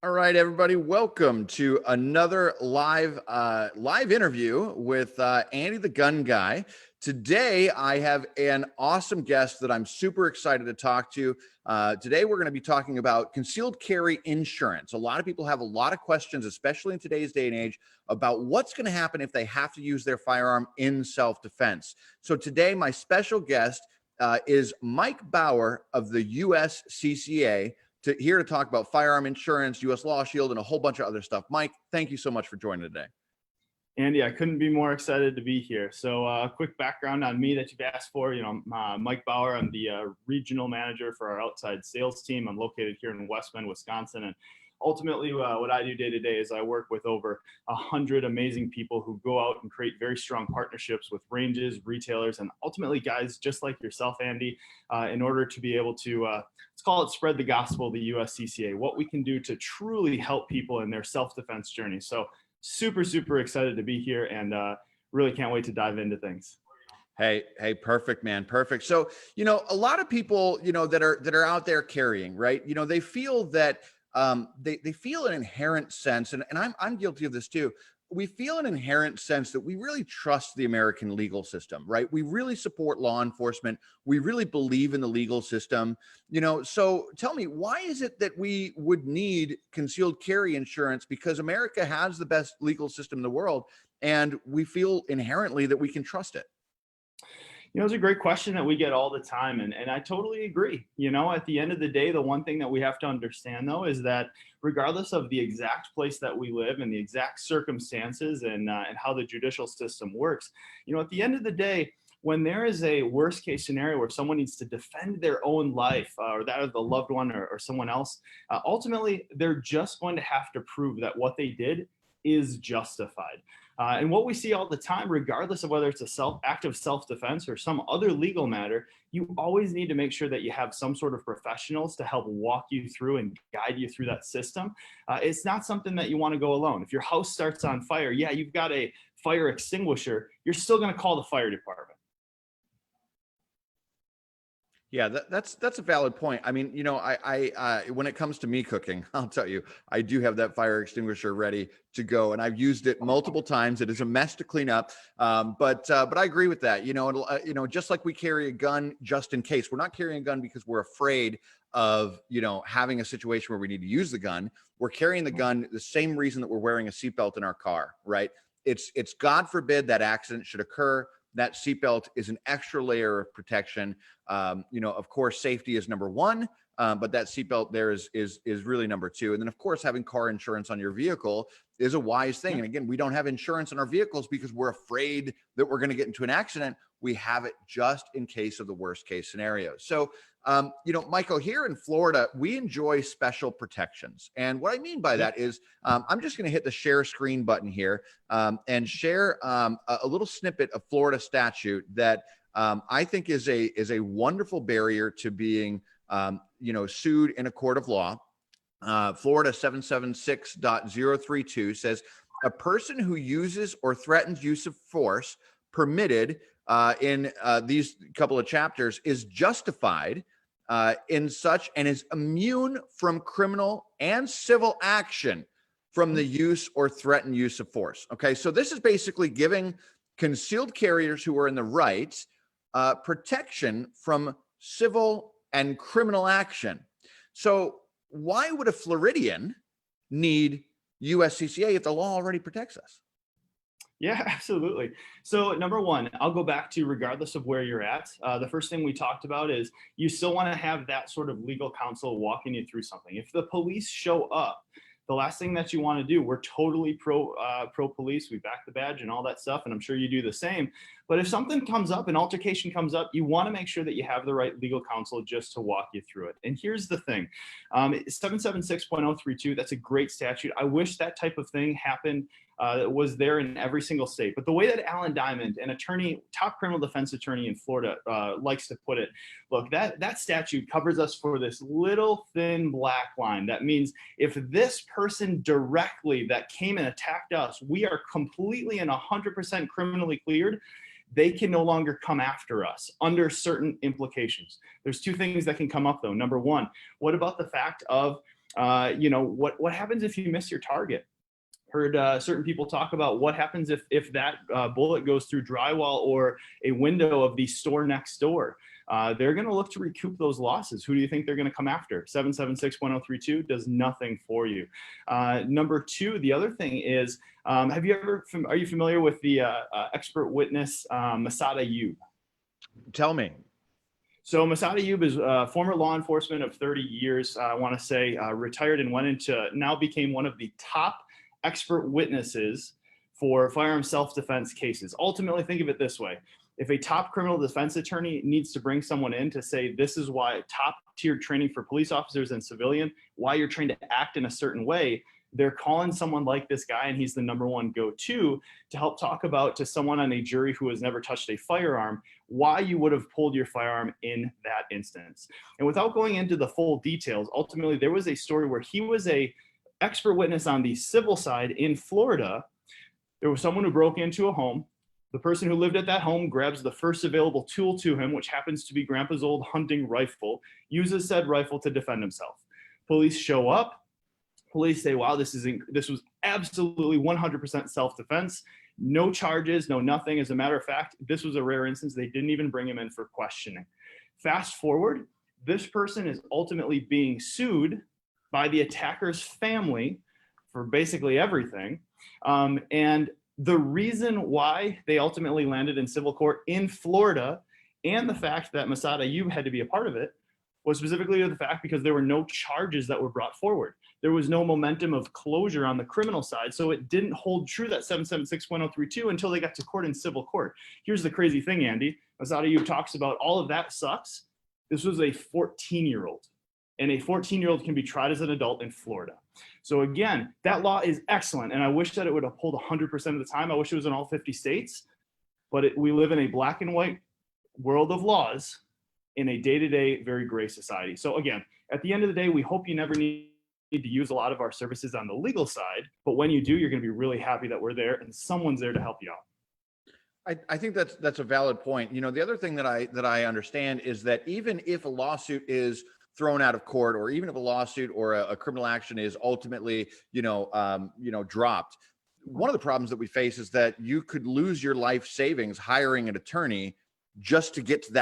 All right, everybody, welcome to another live interview with Andy the Gun Guy. Today, I have an awesome guest that I'm super excited to talk to. Today, we're going to be talking about concealed carry insurance. A lot of people have a lot of questions, especially in today's day and age, about what's going to happen if they have to use their firearm in self-defense. So today, my special guest is Mike Bauer of the USCCA. Here to talk about firearm insurance, U.S. Law Shield, and a whole bunch of other stuff. Mike, thank you so much for joining today. Andy, I couldn't be more excited to be here. So quick background on me that you've asked for. Mike Bauer, I'm the regional manager for our outside sales team. I'm located here in West Bend, Wisconsin. And ultimately, what I do day to day is I work with over 100 amazing people who go out and create very strong partnerships with ranges, retailers, and ultimately guys just like yourself, Andy, in order to be able to, let's call it spread the gospel of the USCCA, what we can do to truly help people in their self-defense journey. So super excited to be here and really can't wait to dive into things. Hey, perfect, man. Perfect. So, a lot of people, that are out there carrying, right? They feel that they feel an inherent sense, and I'm guilty of this too. We feel an inherent sense that we really trust the American legal system, right? We really support law enforcement. We really believe in the legal system, so tell me, why is it that we would need concealed carry insurance? Because America has the best legal system in the world, and we feel inherently that we can trust it. It's a great question that we get all the time, and I totally agree. At the end of the day, the one thing that we have to understand, though, is that regardless of the exact place that we live and the exact circumstances and how the judicial system works, at the end of the day, when there is a worst case scenario where someone needs to defend their own life or that of the loved one or someone else, ultimately, they're just going to have to prove that what they did is justified. And what we see all the time, regardless of whether it's a act of self-defense or some other legal matter, you always need to make sure that you have some sort of professionals to help walk you through and guide you through that system. It's not something that you want to go alone. If your house starts on fire, yeah, you've got a fire extinguisher, you're still going to call the fire department. Yeah, that's a valid point. I mean, I when it comes to me cooking, I'll tell you, I do have that fire extinguisher ready to go, and I've used it multiple times. It is a mess to clean up, but I agree with that. Just like we carry a gun just in case, we're not carrying a gun because we're afraid of having a situation where we need to use the gun. We're carrying the gun the same reason that we're wearing a seatbelt in our car, right? It's God forbid that accident should occur. That seatbelt is an extra layer of protection. Of course, safety is number one, but that seatbelt there is really number two. And then, of course, having car insurance on your vehicle is a wise thing. And again, we don't have insurance on our vehicles because we're afraid that we're going to get into an accident. We have it just in case of the worst case scenario. So, Michael, here in Florida, we enjoy special protections. And what I mean by that is I'm just going to hit the share screen button here and share a little snippet of Florida statute that I think is a wonderful barrier to being, sued in a court of law. Florida 776.032 says a person who uses or threatens use of force permitted in these couple of chapters is justified in such and is immune from criminal and civil action from the use or threatened use of force. Okay, so this is basically giving concealed carriers who are in the right protection from civil and criminal action. So why would a Floridian need USCCA if the law already protects us? Yeah, absolutely. So number one, I'll go back to regardless of where you're at. The first thing we talked about is you still want to have that sort of legal counsel walking you through something. If the police show up, the last thing that you want to do, we're totally pro police. We back the badge and all that stuff, and I'm sure you do the same. But if something comes up, an altercation comes up, you want to make sure that you have the right legal counsel just to walk you through it. And here's the thing, 776.032, that's a great statute. I wish that type of thing happened, was there in every single state. But the way that Alan Diamond, an attorney, top criminal defense attorney in Florida, likes to put it, look, that statute covers us for this little thin black line. That means if this person directly that came and attacked us, we are completely and 100% criminally cleared, they can no longer come after us under certain implications. There's two things that can come up though. Number one, what about the fact of What happens if you miss your target? Heard certain people talk about what happens if that bullet goes through drywall or a window of the store next door. They're going to look to recoup those losses. Who do you think they're going to come after? 776-1032 does nothing for you. Number two, the other thing is, are you familiar with the expert witness Masada Yube? Tell me. So Masada Yube is former law enforcement of 30 years, I want to say, retired and now became one of the top expert witnesses for firearm self-defense cases. Ultimately, think of it this way. If a top criminal defense attorney needs to bring someone in to say, this is why top tier training for police officers and civilian, why you're trained to act in a certain way, they're calling someone like this guy, and he's the number one go-to to help talk about to someone on a jury who has never touched a firearm, why you would have pulled your firearm in that instance. And without going into the full details, ultimately there was a story where he was a expert witness on the civil side in Florida. There was someone who broke into a home. The person who lived at that home grabs the first available tool to him, which happens to be grandpa's old hunting rifle, uses said rifle to defend himself. Police show up. Police say, wow, this was absolutely 100% self-defense. No charges, no nothing. As a matter of fact, this was a rare instance. They didn't even bring him in for questioning. Fast forward, this person is ultimately being sued by the attacker's family for basically everything. And the reason why they ultimately landed in civil court in Florida, and the fact that Masada Yube had to be a part of it, was specifically the fact because there were no charges that were brought forward. There was no momentum of closure on the criminal side, so it didn't hold true, that 776-1032, until they got to court in civil court. Here's the crazy thing, Andy. Masada Yube talks about all of that sucks. This was a 14-year-old. And a 14-year-old can be tried as an adult in Florida. So again, that law is excellent, and I wish that it would uphold 100% of the time. I wish it was in all 50 states, but we live in a black and white world of laws in a day-to-day, very gray society. So again, at the end of the day, we hope you never need to use a lot of our services on the legal side, but when you do, you're going to be really happy that we're there and someone's there to help you out. I think that's a valid point. The other thing that I understand is that even if a lawsuit is thrown out of court, or even if a lawsuit or a criminal action is ultimately, dropped, one of the problems that we face is that you could lose your life savings hiring an attorney just to get to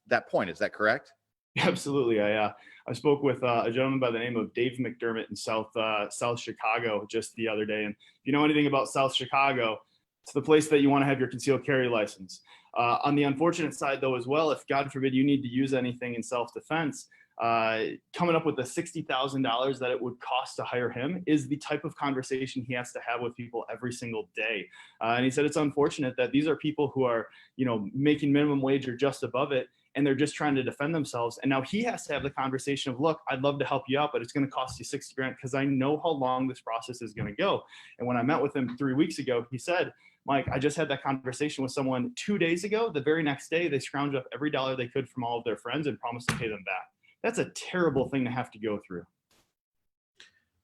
that point. Is that correct? Absolutely. I spoke with a gentleman by the name of Dave McDermott in South Chicago just the other day. And if you know anything about South Chicago, it's the place that you want to have your concealed carry license. On the unfortunate side, though, as well, if God forbid you need to use anything in self-defense, coming up with the $60,000 that it would cost to hire him is the type of conversation he has to have with people every single day. And he said it's unfortunate that these are people who are, making minimum wage or just above it, and they're just trying to defend themselves. And now he has to have the conversation of, look, I'd love to help you out, but it's going to cost you 60 grand because I know how long this process is going to go. And when I met with him 3 weeks ago, he said, Mike, I just had that conversation with someone 2 days ago. The very next day, they scrounged up every dollar they could from all of their friends and promised to pay them back. That's a terrible thing to have to go through.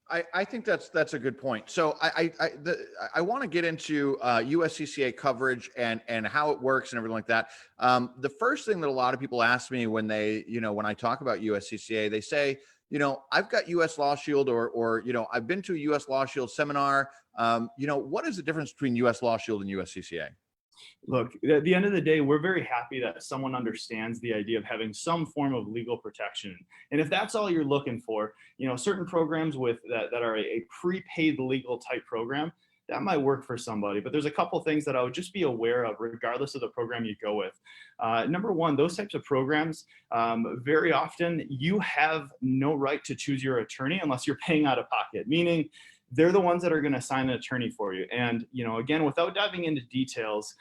I think that's a good point. So I want to get into USCCA coverage and how it works and everything like that. The first thing that a lot of people ask me when when I talk about USCCA, they say, I've got US Law Shield or I've been to a US Law Shield seminar. What is the difference between US Law Shield and USCCA? Look, at the end of the day, we're very happy that someone understands the idea of having some form of legal protection. And if that's all you're looking for, certain programs with that are a prepaid legal type program, that might work for somebody. But there's a couple things that I would just be aware of regardless of the program you go with. Number one, those types of programs, very often you have no right to choose your attorney unless you're paying out of pocket, meaning they're the ones that are going to assign an attorney for you. And, again, without diving into details,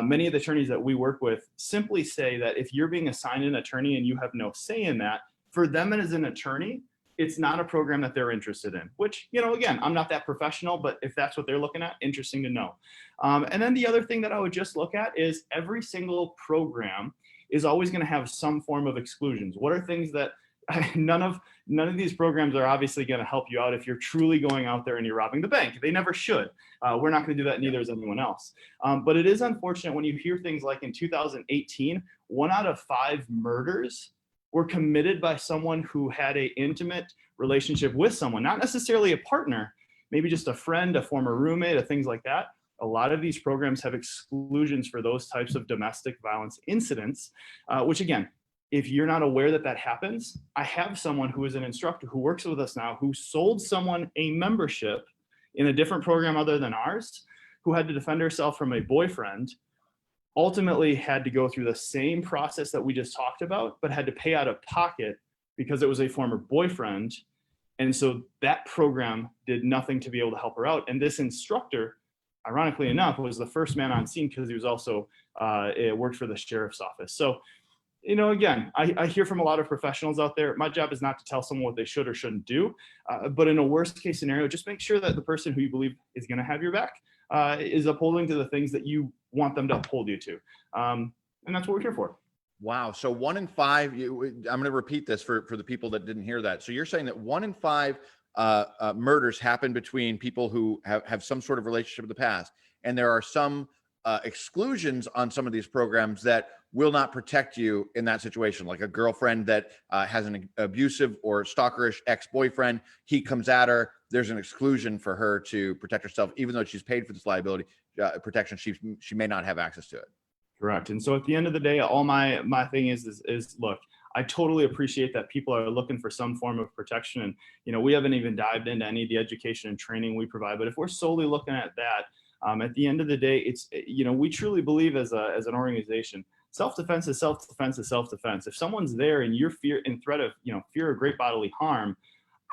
many of the attorneys that we work with simply say that if you're being assigned an attorney and you have no say in that, for them as an attorney, it's not a program that they're interested in, which, again, I'm not that professional, but if that's what they're looking at, interesting to know. And then the other thing that I would just look at is every single program is always going to have some form of exclusions. What are things that none of these programs are obviously going to help you out if you're truly going out there and you're robbing the bank. They never should. We're not going to do that, neither is anyone else. But it is unfortunate when you hear things like in 2018, 1 out of 5 murders were committed by someone who had an intimate relationship with someone, not necessarily a partner, maybe just a friend, a former roommate, or things like that. A lot of these programs have exclusions for those types of domestic violence incidents, which again, if you're not aware that that happens, I have someone who is an instructor who works with us now who sold someone a membership in a different program other than ours, who had to defend herself from a boyfriend, ultimately had to go through the same process that we just talked about, but had to pay out of pocket because it was a former boyfriend. And so that program did nothing to be able to help her out. And this instructor, ironically enough, was the first man on scene because he was also worked for the sheriff's office. So, you know, again, I hear from a lot of professionals out there. My job is not to tell someone what they should or shouldn't do, but in a worst case scenario, just make sure that the person who you believe is going to have your back is upholding to the things that you want them to uphold you to. And that's what we're here for. Wow. So 1 in 5, I'm going to repeat this for the people that didn't hear that. So you're saying that 1 in 5 murders happen between people who have some sort of relationship in the past. And there are some exclusions on some of these programs that will not protect you in that situation. Like a girlfriend that has an abusive or stalkerish ex-boyfriend, he comes at her. There's an exclusion for her to protect herself, even though she's paid for this liability protection. She may not have access to it. Correct. And so at the end of the day, all my thing is look, I totally appreciate that people are looking for some form of protection. And, you know, we haven't even dived into any of the education and training we provide. But if we're solely looking at that, at the end of the day, it's, you know, we truly believe as an organization, self-defense is self-defense is self-defense. If someone's there and you're in threat of, you know, fear of great bodily harm,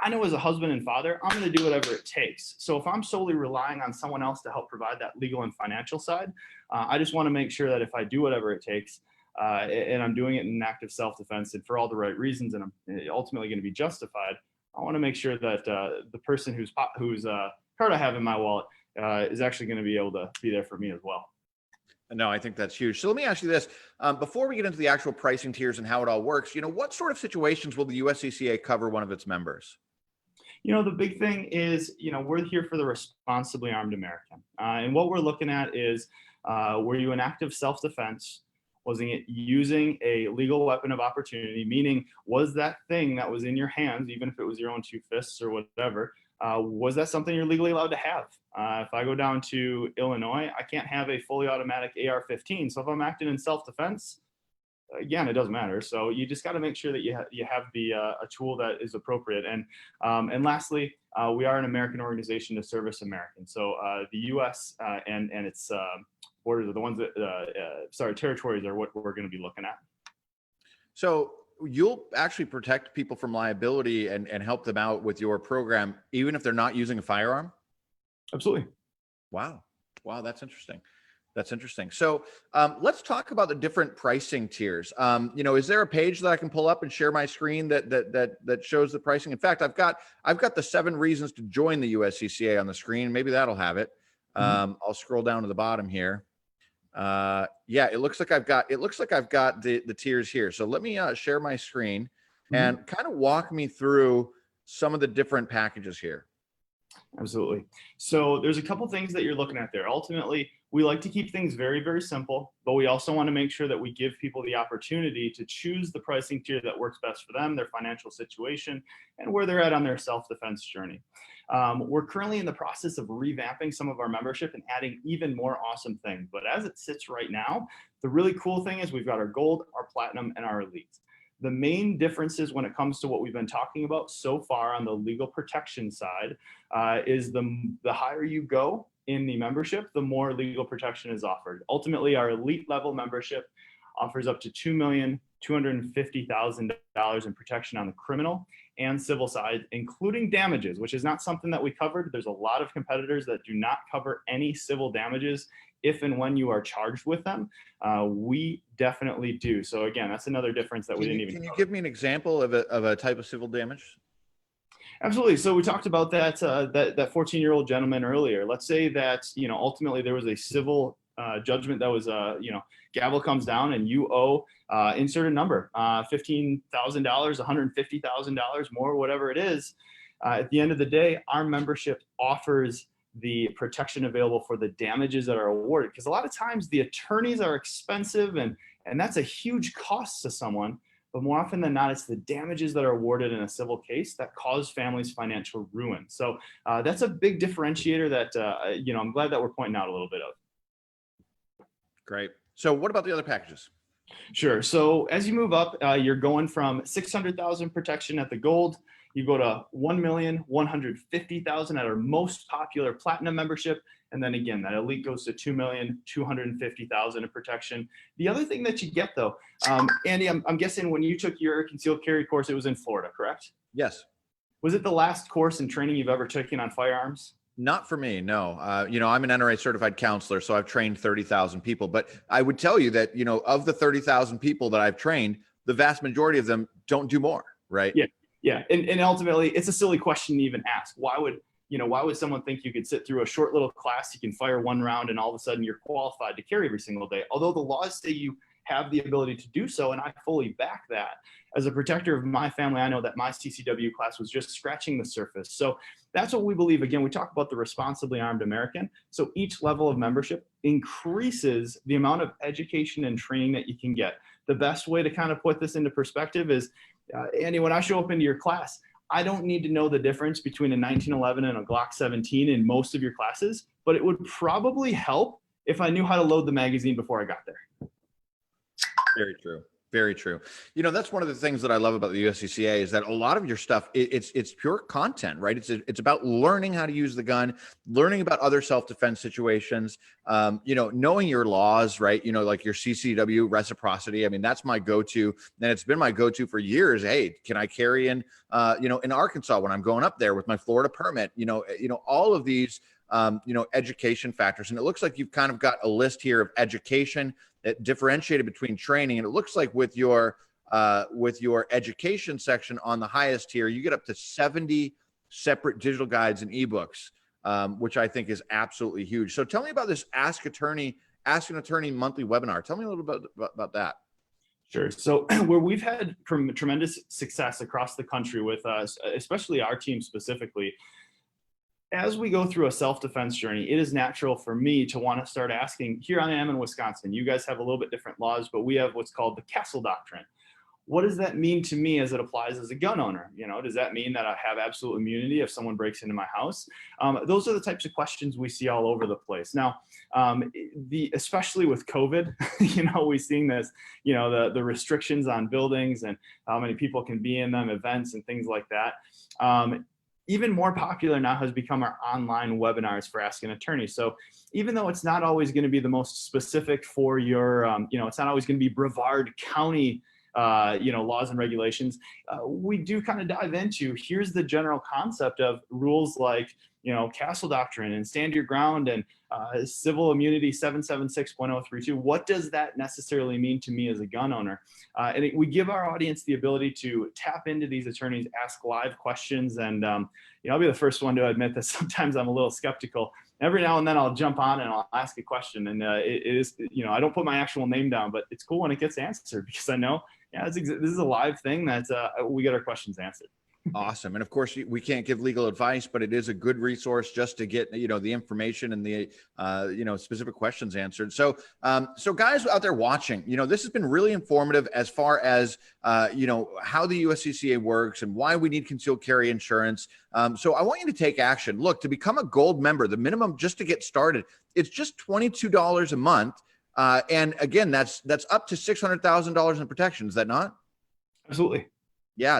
I know as a husband and father, I'm going to do whatever it takes. So if I'm solely relying on someone else to help provide that legal and financial side, I just want to make sure that if I do whatever it takes, and I'm doing it in an act of self-defense and for all the right reasons, and I'm ultimately going to be justified, I want to make sure that the person whose card I have in my wallet is actually going to be able to be there for me as well. No, I think that's huge. So let me ask you this. Before we get into the actual pricing tiers and how it all works, you know, what sort of situations will the USCCA cover one of its members? You know, the big thing is, you know, we're here for the responsibly armed American. And what we're looking at is, were you in active self-defense? Was it using a legal weapon of opportunity? Meaning, was that thing that was in your hands, even if it was your own 2 fists or whatever, was that something you're legally allowed to have? If I go down to Illinois, I can't have a fully automatic AR-15. So if I'm acting in self-defense, again, it doesn't matter. So you just got to make sure that you have a tool that is appropriate. And lastly, we are an American organization to service Americans. So the U.S. And its borders are the ones that, territories are what we're going to be looking at. So you'll actually protect people from liability and help them out with your program, even if they're not using a firearm? Absolutely. Wow. Wow. That's interesting. That's interesting. So let's talk about the different pricing tiers. You know, is there a page that I can pull up and share my screen that shows the pricing? In fact, I've got the 7 reasons to join the USCCA on the screen. Maybe that'll have it. I'll scroll down to the bottom here. Yeah, it looks like I've got the tiers here. So let me share my screen and kind of walk me through some of the different packages here. Absolutely. So there's a couple things that you're looking at there. Ultimately, we like to keep things very, very simple, but we also want to make sure that we give people the opportunity to choose the pricing tier that works best for them, their financial situation, and where they're at on their self-defense journey. We're currently in the process of revamping some of our membership and adding even more awesome things. But as it sits right now, the really cool thing is we've got our gold, our platinum, and our elite. The main differences when it comes to what we've been talking about so far on the legal protection side is the higher you go in the membership, the more legal protection is offered. Ultimately, our elite level membership offers up to $2,250,000 in protection on the criminal and civil side, including damages, which is not something that we covered. There's a lot of competitors that do not cover any civil damages if and when you are charged with them. We definitely do. So again, that's another difference that we didn't even cover. Can you give me an example of a type of civil damage? Absolutely. So we talked about that 14-year-old gentleman earlier. Let's say that, you know, ultimately there was a civil judgment that was, you know, gavel comes down and you owe, insert a number, $15,000, $150,000 more, whatever it is. At the end of the day, our membership offers the protection available for the damages that are awarded. Because a lot of times the attorneys are expensive and that's a huge cost to someone. but more often than not, it's the damages that are awarded in a civil case that cause families financial ruin. So that's a big differentiator that, I'm glad that we're pointing out a little bit of. Great. So what about the other packages? Sure. So as you move up, you're going from 600,000 protection at the gold. You go to 1,150,000 at our most popular platinum membership. And then again, that elite goes to 2,250,000 in protection. The other thing that you get though, Andy, I'm guessing when you took your concealed carry course, it was in Florida, correct? Yes. Was it the last course and training you've ever taken on firearms? Not for me, no. I'm an NRA certified counselor, so I've trained 30,000 people. But I would tell you that, of the 30,000 people that I've trained, the vast majority of them don't do more, right? Yeah. Yeah. And ultimately, it's a silly question to even ask. Why would someone think you could sit through a short little class, you can fire one round, and all of a sudden you're qualified to carry every single day? Although the laws say you have the ability to do so, and I fully back that. As a protector of my family, I know that my CCW class was just scratching the surface. So that's what we believe. Again, we talk about the responsibly armed American. So each level of membership increases the amount of education and training that you can get. The best way to kind of put this into perspective is, Andy, when I show up into your class, I don't need to know the difference between a 1911 and a Glock 17 in most of your classes, but it would probably help if I knew how to load the magazine before I got there. Very true. Very true. That's one of the things that I love about the USCCA is that a lot of your stuff, it's pure content, right? It's about learning how to use the gun, learning about other self-defense situations, knowing your laws, right? Like your CCW reciprocity. I mean, that's my go-to, and it's been my go-to for years. Hey, can I carry in Arkansas when I'm going up there with my Florida permit? All of these, education factors. And it looks like you've kind of got a list here of education that differentiated between training. And it looks like with your education section on the highest tier, you get up to 70 separate digital guides and ebooks, which I think is absolutely huge. So tell me about this Ask an Attorney monthly webinar. Tell me a little bit about that. Sure. So where we've had tremendous success across the country with us, especially our team specifically, as we go through a self-defense journey, it is natural for me to want to start asking, here I am in Wisconsin, you guys have a little bit different laws, but we have what's called the Castle Doctrine. What does that mean to me as it applies as a gun owner? Does that mean that I have absolute immunity if someone breaks into my house? Those are the types of questions we see all over the place. Now, especially with COVID, we've seen this, the restrictions on buildings and how many people can be in them, events and things like that. Even more popular now has become our online webinars for Ask an Attorney. So even though it's not always going to be the most specific for your, it's not always going to be Brevard County, laws and regulations, we do kind of dive into, here's the general concept of rules like, Castle Doctrine and Stand Your Ground and Civil Immunity 776.032. What does that necessarily mean to me as a gun owner? We give our audience the ability to tap into these attorneys, ask live questions. And, I'll be the first one to admit that sometimes I'm a little skeptical. Every now and then I'll jump on and I'll ask a question. And it is, I don't put my actual name down, but it's cool when it gets answered because I know, this is a live thing that we get our questions answered. Awesome. And of course, we can't give legal advice, but it is a good resource just to get, the information and the, specific questions answered. So, guys out there watching, this has been really informative as far as, how the USCCA works and why we need concealed carry insurance. So I want you to take action. Look, to become a gold member, the minimum just to get started, it's just $22 a month. And again, that's up to $600,000 in protection. Is that not? Absolutely. Yeah,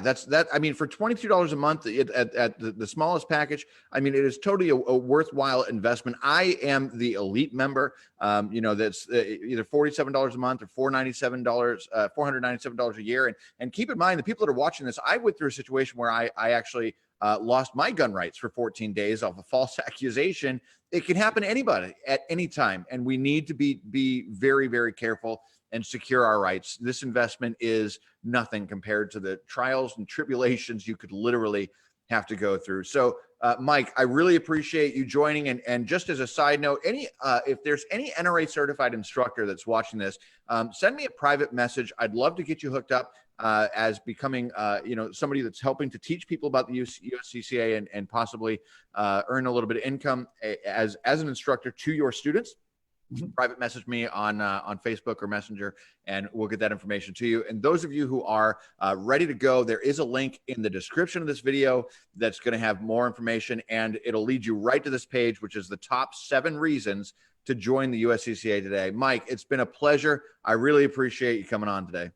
I mean, for $22 a month at the smallest package, I mean, it is totally a worthwhile investment. I am the elite member, that's either $47 a month or $497 a year. And keep in mind, the people that are watching this, I went through a situation where I actually lost my gun rights for 14 days off a false accusation. It can happen to anybody at any time. And we need to be very, very careful and secure our rights. This investment is nothing compared to the trials and tribulations you could literally have to go through. So, Mike, I really appreciate you joining. And just as a side note, if there's any NRA certified instructor that's watching this, send me a private message. I'd love to get you hooked up as becoming, somebody that's helping to teach people about the USCCA and possibly earn a little bit of income as an instructor to your students. private message me on Facebook or Messenger, and we'll get that information to you. And those of you who are ready to go, there is a link in the description of this video that's going to have more information, and it'll lead you right to this page, which is the top 7 reasons to join the USCCA today. Mike, it's been a pleasure. I really appreciate you coming on today.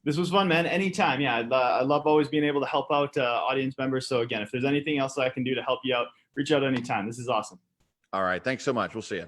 This was fun, man. Anytime. Yeah, I love always being able to help out audience members. So again, if there's anything else that I can do to help you out, reach out anytime. This is awesome. All right. Thanks so much. We'll see you.